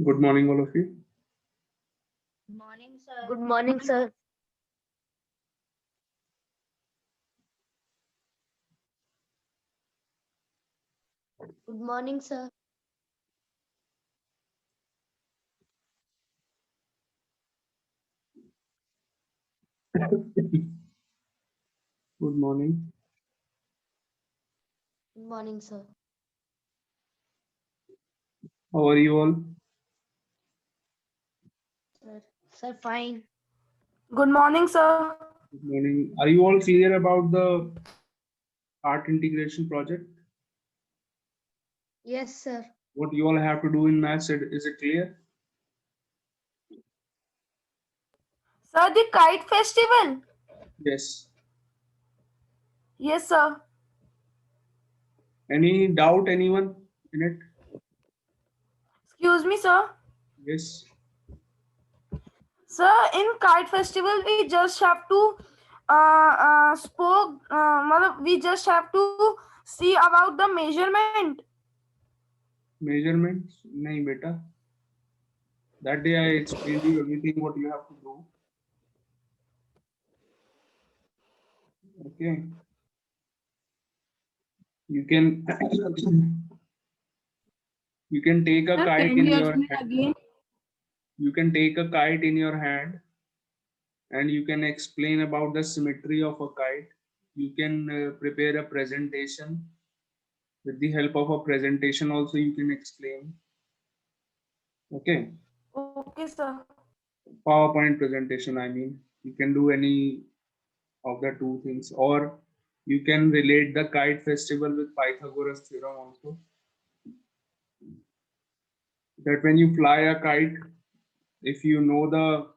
Good morning, all of you. Morning, sir. Good morning, sir. Good morning, sir. Good morning. Good morning, sir. How are you all? Sir, fine. Good morning, sir. Good morning. Are you all clear about the art integration project? Yes, sir. What you all have to do in maths, is it clear? Sir, the kite festival. Yes. Yes, sir. Any doubt, anyone in it? Excuse me, sir. Yes. Sir, in kite festival, we just have to we just have to see about the measurement. Measurements? Nahi, beta. That day I explained you everything what you have to do. Okay. You can you can take a kite in your hand. Again? You can take a kite in your hand and you can explain about the symmetry of a kite. You can prepare a presentation. With the help of a presentation also you can explain. Okay. Okay, sir. PowerPoint presentation, I mean. You can do any of the two things. Or you can relate the kite festival with Pythagoras theorem also. That when you fly a kite, if you know the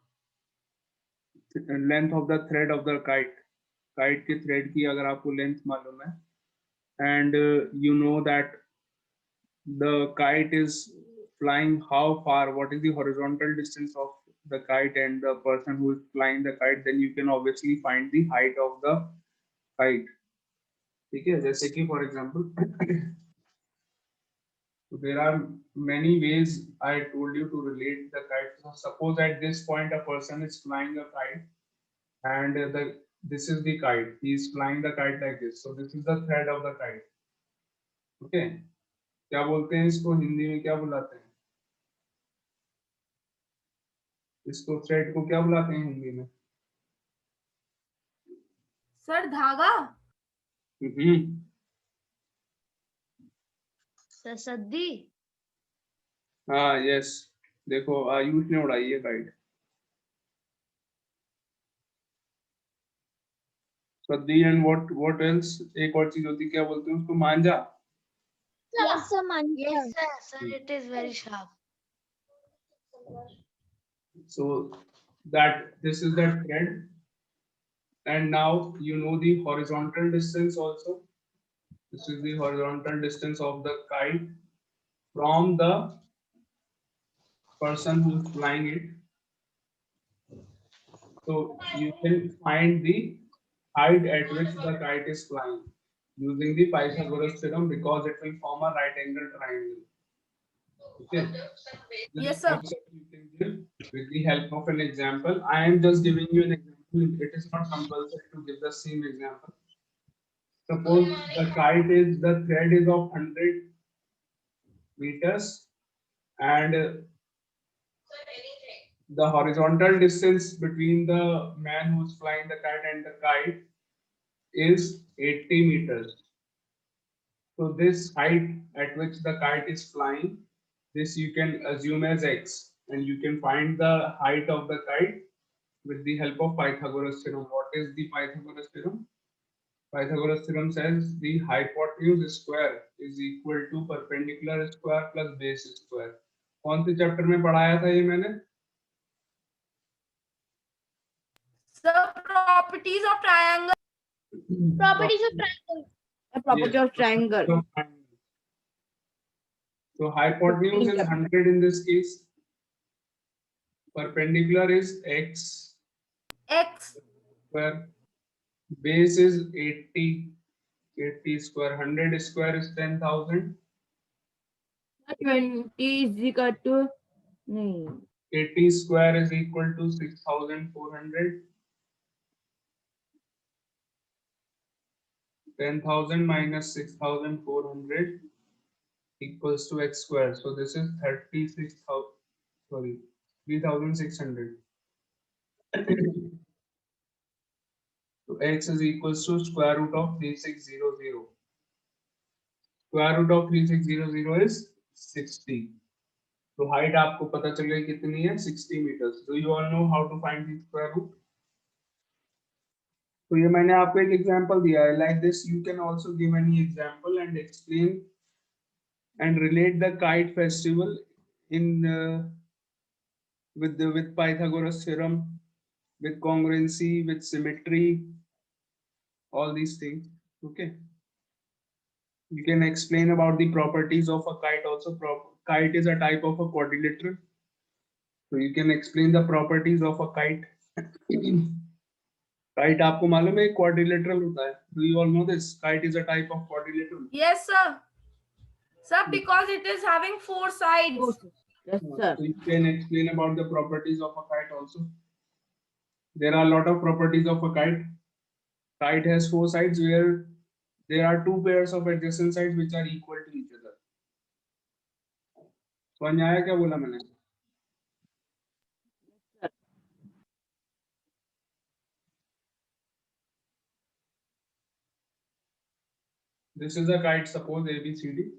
length of the thread of the kite, kite के thread की अगर आपको length मालूम है, and you know that the kite is flying how far, what is the horizontal distance of the kite and the person who is flying the kite, then you can obviously find the height of the kite. ठीक है, जैसे कि for example, so there are many ways I told you to relate the kite. So suppose at this point a person is flying a kite and this is the kite. He is flying the kite like this. So this is the thread of the kite. Okay. क्या बोलते हैं इसको हिंदी में, क्या बुलाते हैं इसको? Thread को क्या बुलाते हैं हिंदी में? सर, धागा. सर, सद्दी. हाँ, यस. देखो आयुष ने उड़ाई है काइट. सद्दी एंड व्हाट एल्स? एक और चीज होती, क्या बोलते हैं उसको? मांझा. Yes, sir, Yes, sir. Sir, it is very sharp. So that this is the thread, and now you know the horizontal distance also. This is the horizontal distance of the kite from the person who is flying it. So you can find the height at which the kite is flying using the Pythagoras theorem, because it will form a right angle triangle. Okay. Yes, sir. You can give with the help of an example. I am just giving you an example. It is not compulsory to give the same example. Suppose the kite is, the thread is of 100 meters and the horizontal distance between the man who's flying the kite and the kite is 80 meters. So this height at which the kite is flying, this you can assume as x, and you can find the height of the kite with the help of Pythagoras theorem. What is the Pythagoras theorem? Pythagoras theorem says the hypotenuse square is equal to perpendicular square plus base square. कौन से chapter में पढ़ाया था ये मैंने? Sir, properties of triangle. properties of triangle. Property of triangle. So hypotenuse is 100 in this case. Perpendicular is x X. square. Base is 80. 80 square. 100 square is 10,000. 20 is equal to नहीं 80 square is equal to 6,400. 10,000 minus 6,400 equals to x square. So this is 36,000. Sorry, 3,600. So x is equals to square root of 3600. Square root of 3600 is 60. तो height आपको पता चल गई कितनी है 60 meters. Do you all know how to find the square root? तो ये मैंने आपको एक एग्जांपल दिया है. Like this you can also give any example and explain and relate the kite festival in with Pythagoras theorem, with congruency, with symmetry, all these things. Okay. You can explain about the properties of a kite also. Kite is a type of a quadrilateral. So you can explain the properties of a kite. Kite आपको मालूम है quadrilateral होता है. Do you all know this? Kite is a type of quadrilateral. yes sir because it is having four sides. Yes, sir. So you can explain about the properties of a kite also. There are a lot of properties of a kite. Kite has four sides where there are two pairs of adjacent sides which are equal to each other. समझ आया क्या बोला मैंने? This is a kite, suppose ABCD.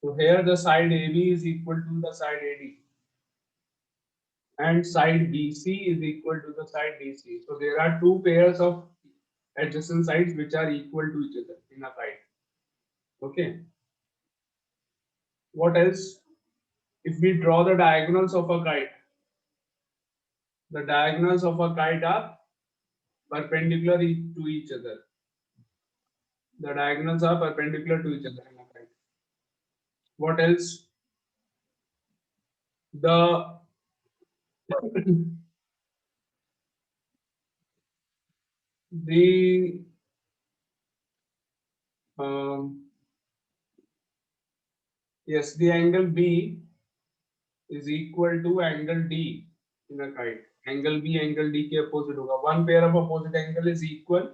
So here the side AB is equal to the side AD. And side BC is equal to the side DC. So there are two pairs of adjacent sides which are equal to each other in a kite. Okay. What else? If we draw the diagonals of a kite, the diagonals of a kite are perpendicular to each other. The diagonals are perpendicular to each other in a kite. What else? The yes, the angle B is equal to angle D in a kite. Angle B, angle D के opposite होगा. One pair of opposite angle is equal,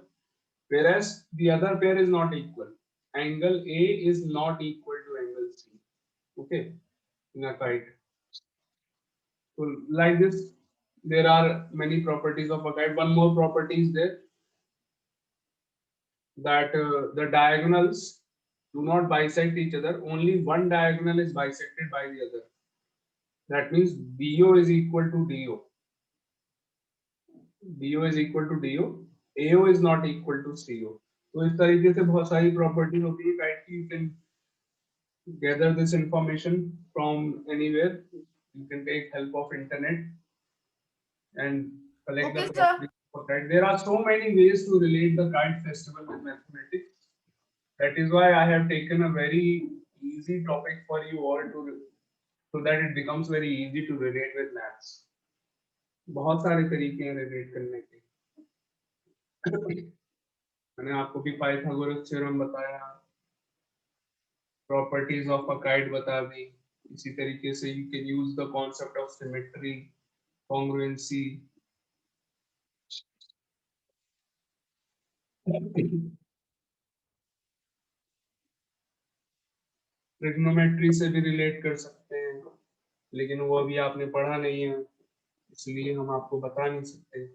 whereas the other pair is not equal. Angle A is not equal to angle C. Okay, in a kite. So like this, there are many properties of a kite. One more property is there, that the diagonals do not bisect each other. Only one diagonal is bisected by the other. That means BO is equal to DO. BO is equal to DO. AO is not equal to CO. तो इस तरीके से बहुत सारी property होती है kite की. You can gather this information from anywhere. You can take help of internet and collect Okay, the sir. properties of kite. There are so many ways to relate the kite festival with mathematics. That is why I have taken a very easy topic for you all to, so that it becomes very easy to relate with maths. बहुत सारे तरीके हैं relate करने के. मैंने आपको भी Pythagoras theorem बताया, प्रॉपर्टीज ऑफ अ काइट बता दी. इसी तरीके से you can use the concept of symmetry, congruency. Trigonometry से भी रिलेट कर सकते हैं, लेकिन वो अभी आपने पढ़ा नहीं है, इसलिए हम आपको बता नहीं सकते.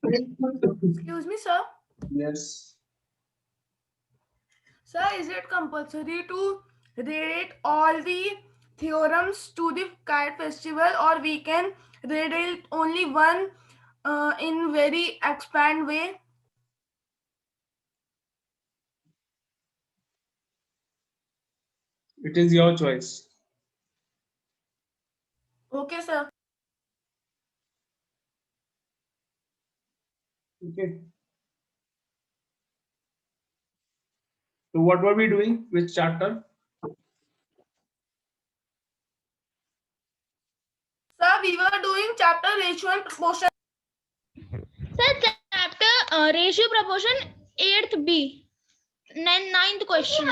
Excuse me sir. Yes. Sir, is it compulsory to relate all the theorems to the kite festival, or we can relate only one in very expand way? It is your choice. Okay sir. Okay. So what were we doing? Which chapter? Sir, we were doing chapter ratio and proportion. Sir, chapter ratio proportion 8th B. Ninth question.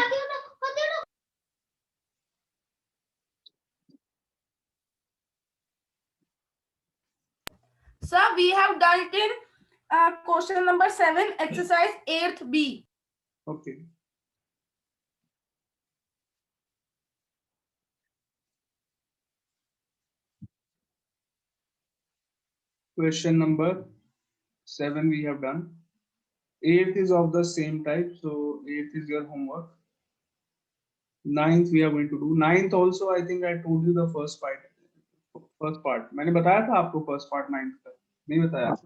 Sir, we have done it in question number 7, exercise 8th B. Okay. Question number 7 we have done. 8th is of the same type, so 8th is your homework. 9th we are going to do. 9th also I think I told you the first part. First part. मैंने बताया था आपको first part 9th का. नहीं बताया.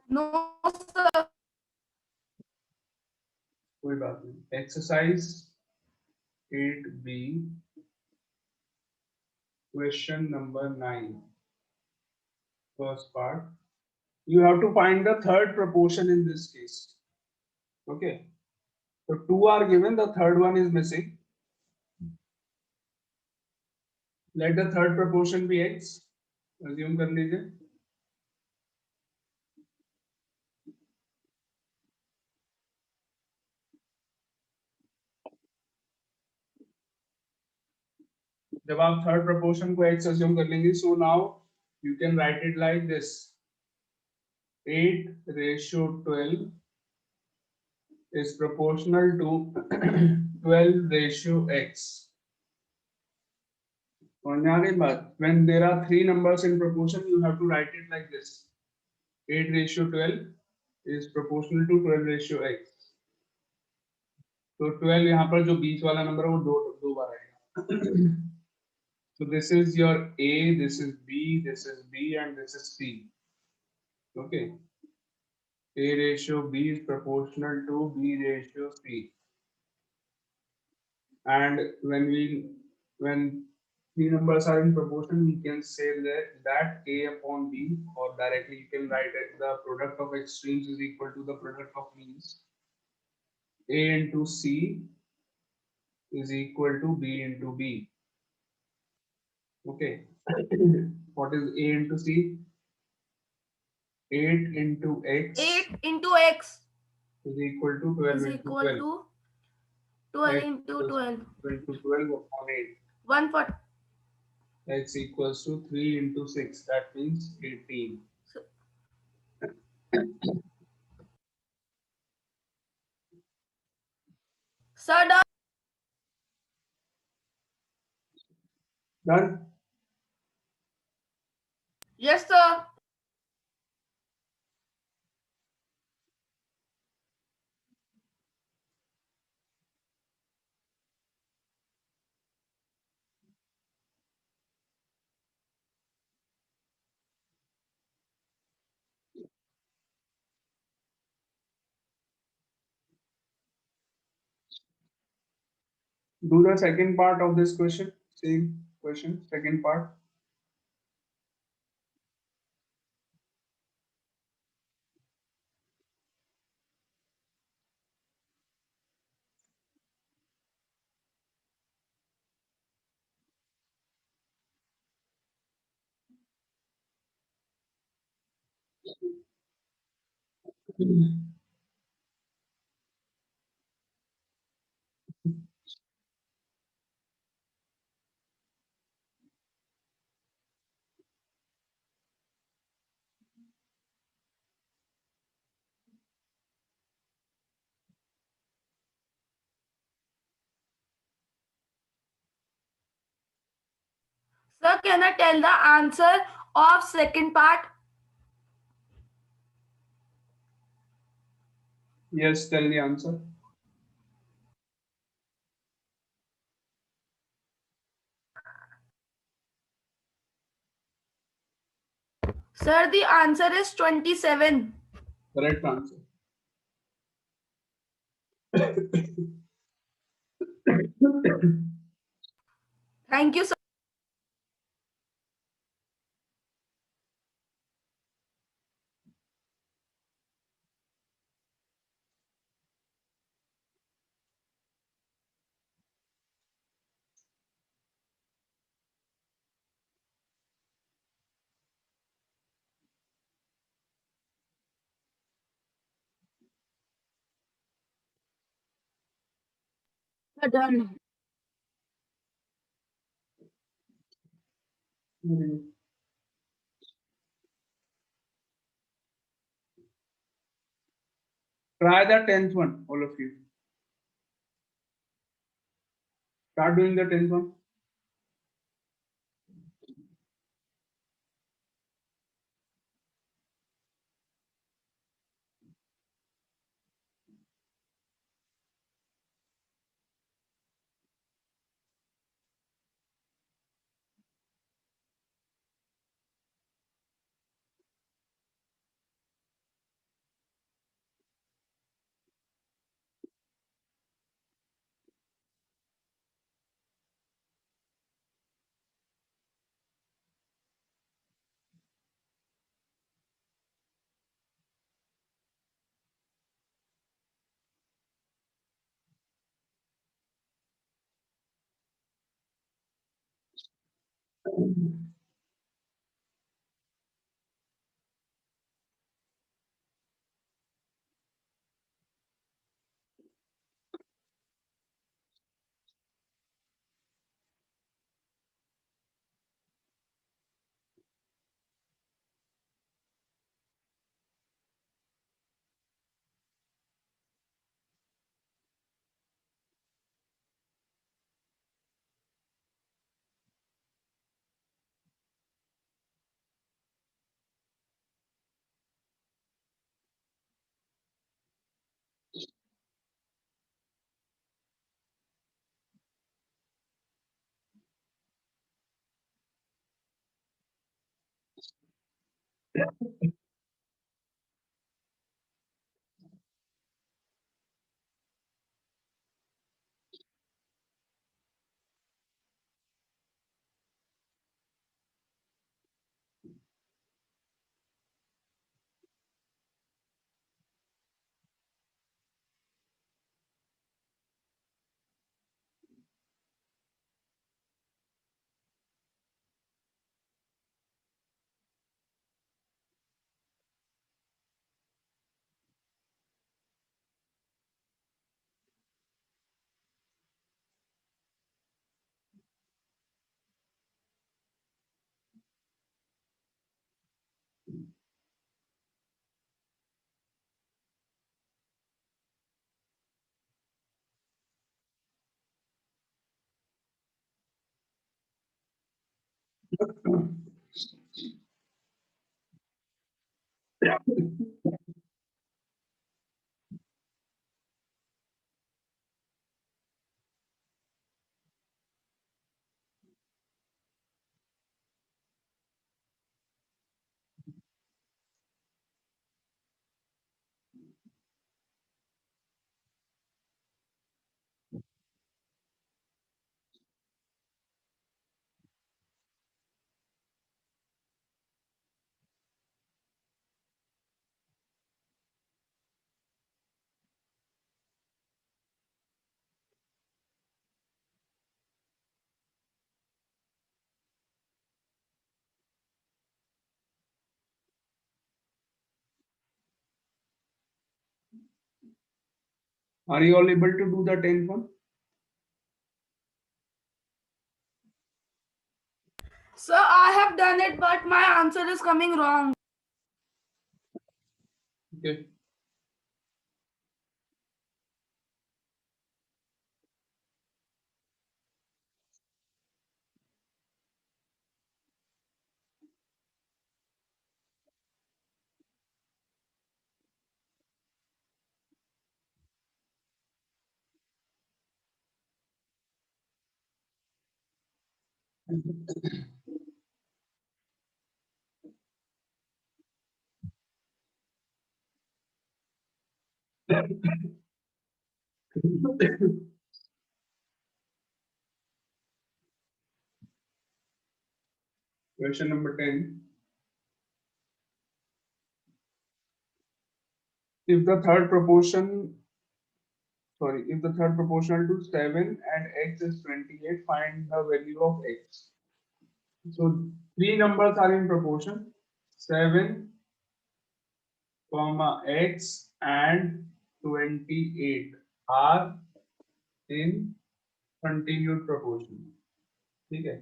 No, sir. कोई बात नहीं. Exercise 8B. Question number 9. First part. You have to find the third proportion in this case. Okay. So 2 are given, the third one is missing. Let the third proportion be x. Assume कर लीजिए. जब आप third proportion को x assume कर लेंगे, so now you can write it like this: 8:12 is proportional to 12:x. समझ में आ गई बात? When there are 3 numbers in proportion, you have to write it like this: 8:12 is proportional to 12:x. तो 12 यहाँ पर जो बीच वाला नंबर है वो दो बार आएगा. So this is your A, this is B, this is B, and this is C. Okay. A ratio B is proportional to B ratio C. And when three numbers are in proportion, we can say that A upon B, or directly you can write it, the product of extremes is equal to the product of means. A into C is equal to B into B. Okay. What is A into C? 8 into x 8 into x is equal to 12 is into equal 12. to 12 X into equals 12. 12 upon 8. 1 for. X equals to 3 into 6. That means 18. Sir, done. Done? Yes, sir. Do the second part of this question. Same question, second part. Sir, can I tell the answer of second part? Yes, tell the answer. Sir, the answer is 27. Correct answer. Thank you, sir. done. Try the 10th one, all of you. Start doing the 10th one. Are you all able to do the 10th one? Sir, I have done it, but my answer is coming wrong. Okay. Question number 10. If the third proportion, if the third proportional to 7 and x is 28, find the value of x. So three numbers are in proportion: 7, comma x and 28 are in continued proportion, ठीक है।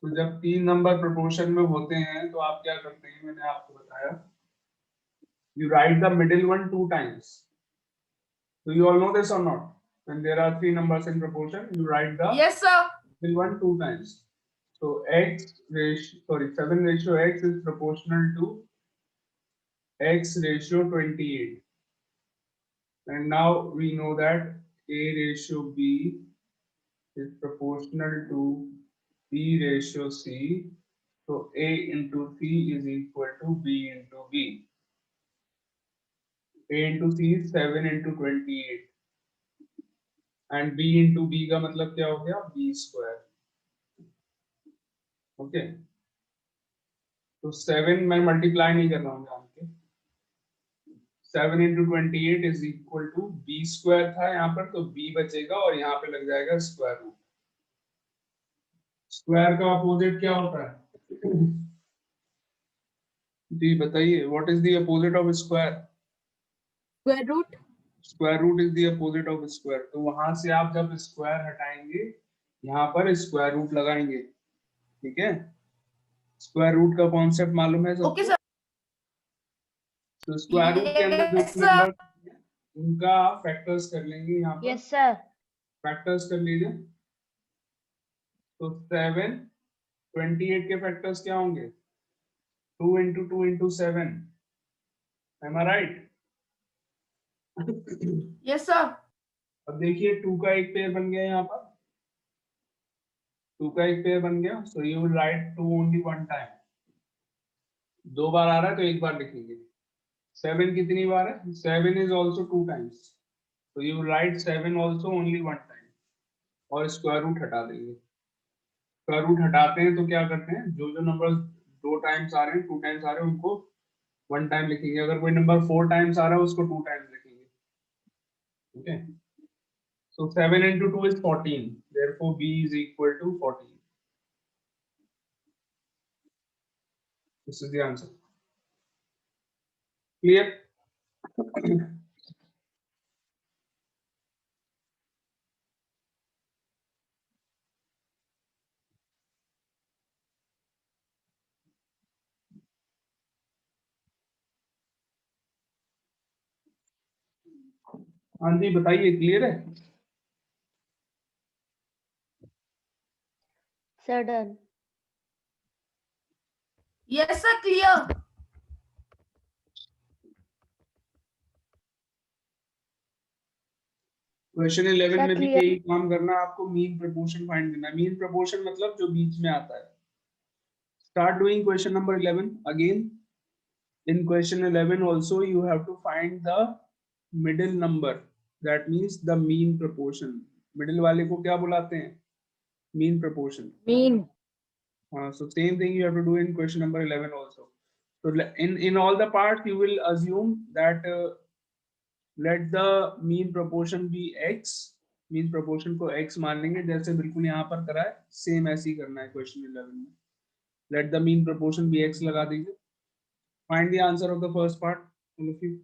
तो जब 3 number proportion में होते हैं तो आप क्या करते हैं, मैंने आपको बताया, you write the middle one 2 times. Do you all know this or not? When there are 3 numbers in proportion, you write the Yes, sir. middle one 2 times. So x ratio, sorry, 7 ratio x is proportional to x ratio 28. And now we know that a ratio b is proportional to b ratio c. So a into c is equal to b into b. A into c is 7 into 28. And b into b का मतलब क्या हो गया, b square. Okay, तो 7 मैं multiply नहीं कर रहा हूँ जान के, 7 into 28 is equal to b square था यहाँ पर, तो b बचेगा और यहाँ पे लग जाएगा स्क्वायर रूट. स्क्वायर का अपोजिट क्या होता है जी बताइए, what is the opposite of square? Square root. Square root is the opposite of square. तो वहां से आप जब स्क्वायर हटाएंगे यहाँ पर स्क्वायर रूट लगाएंगे, ठीक है. स्क्वायर रूट का कॉन्सेप्ट मालूम है सबको? Okay, sir. तो स्क्वायर रूट के अंदर जो Yes, sir. नंबर उनका आप फैक्टर्स कर लेंगे यहाँ पर. Yes, sir. फैक्टर्स कर लीजिए. तो 7 28 के फैक्टर्स क्या होंगे, 2 into 2 into 7. Am I right? Yes, sir. अब देखिए 2 का एक पेयर बन गया यहाँ पर, 2 का एक पेयर बन गया. So you will write 2 only one time. 2 बार आ रहा है तो एक बार लिखेंगे. 7 कितनी बार है, 7 is also 2 times. So you will write 7 also only one time. और स्क्वायर रूट हटा देंगे. स्क्वायर रूट हटाते हैं तो क्या करते हैं, जो जो नंबर 2 टाइम्स आ रहे हैं, 2 टाइम्स आ रहे हैं, उनको 1 टाइम लिखेंगे. अगर कोई नंबर 4 टाइम्स आ रहा है उसको 2 टाइम्स लिखेंगे. Okay, so 7 into 2 is 14. Therefore b is equal to 14. This is the answer. Clear? हाँ जी बताइए, क्लियर है? Sir, done. Yes, sir. Clear. Question 11 Sir, में भी clear. यही काम करना है आपको, मीन प्रपोर्शन फाइंड करना है. मीन प्रपोर्शन मतलब जो बीच में आता है. Start doing question number 11 again. In question 11 also you have to find the middle number. That means the mean proportion. Middle वाले को क्या बुलाते हैं, mean proportion. Mean. So same thing you have to do in question number 11 also. So in all the parts you will assume that let the mean proportion be x. mean proportion को x मान लेंगे, जैसे बिल्कुल यहाँ पर करा है same ऐसे ही करना है question 11 में. Let the mean proportion be x लगा दीजिए. Find the answer of the first part, all of you.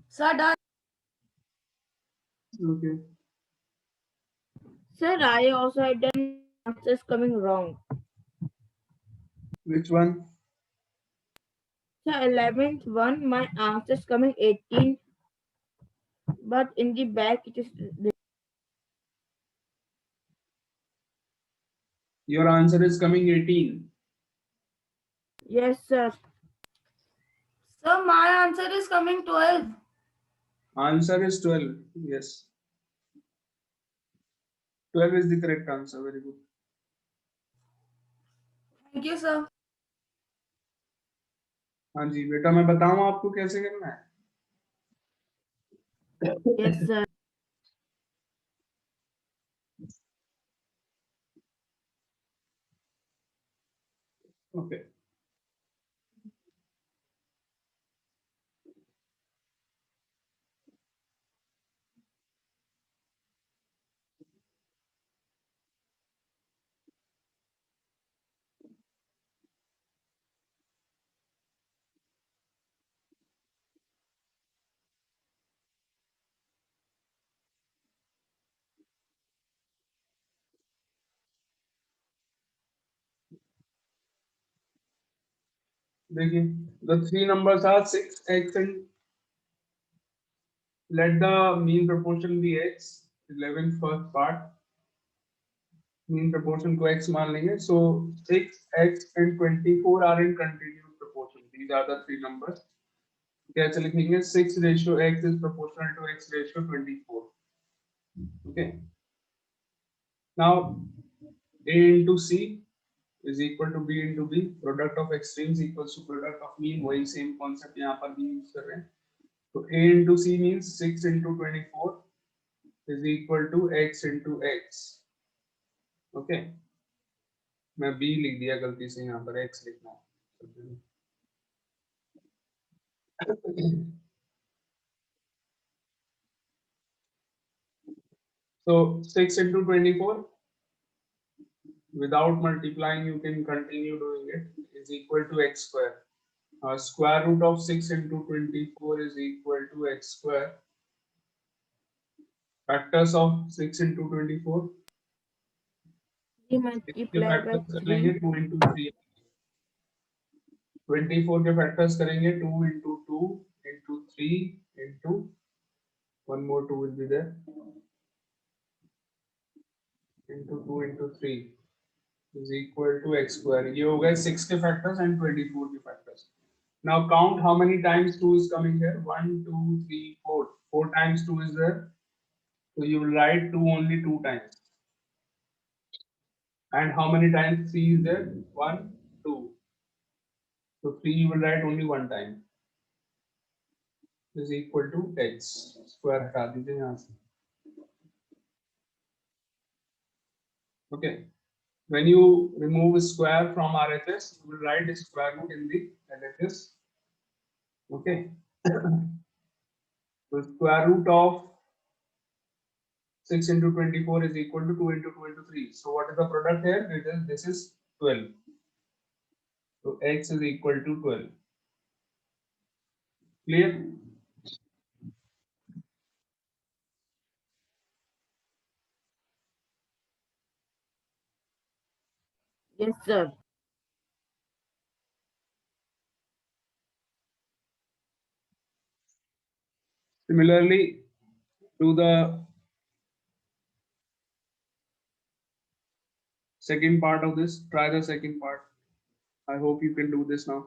Sir, done. Okay. Sir, I also had done answers coming wrong. Which one? Sir, 11th one, my answers coming 18, but in the back it is. Your answer is coming 18. Yes, sir. Sir, my answer is coming 12. Answer is 12. Yes. 12 is the correct answer. Very good. Thank you, sir. हाँ जी बेटा, मैं बताऊं आपको कैसे करना है? Yes, sir. Okay. देखिए, the three numbers are 6, x, and let the mean proportion be x. 11 first part. Mean proportion को x मान लेंगे. So 6, x, and 24 are in continuous proportion. These are the three numbers. कैसे लिखेंगे? 6 ratio x is proportional to x ratio 24. Okay. Now a into c is equal to b into b. Product of extremes equals to product of mean. वही same concept यहाँ पर भी use कर रहे हैं. So a into c means 6 into 24 is equal to x into x. Okay. मैं b लिख दिया गलती से, यहाँ पर x लिखना है. So 6 into 24 without multiplying you can continue doing it is equal to x square. Square root of 6 into 24 is equal to x square. Factors of 6 into 24. 3 के multiplied by फैक्टर्स करेंगे 3. 2 into 3. 24 के factors करेंगे 2 into 2 into 3 into one more 2 will be there into 2 into 3 is equal to x square. ये हो गए 6 के factors and 24 के factors. Now count how many times 2 is coming here. 1, 2, 3, 4. 4 times 2 is there. So you will write 2 only 2 times. And how many times 3 is there? 1, 2. So 3 you will write only 1 time. Is equal to x square हटा दीजिए यहाँ से. Okay. When you remove square from RHS, you will write the square root in the LHS. Okay. So square root of 6 into 24 is equal to 2 into 2 into 3. So what is the product here? This is 12. So x is equal to 12. Clear? Yes, sir. Similarly, to the second part of this, try the second part. I hope you can do this now.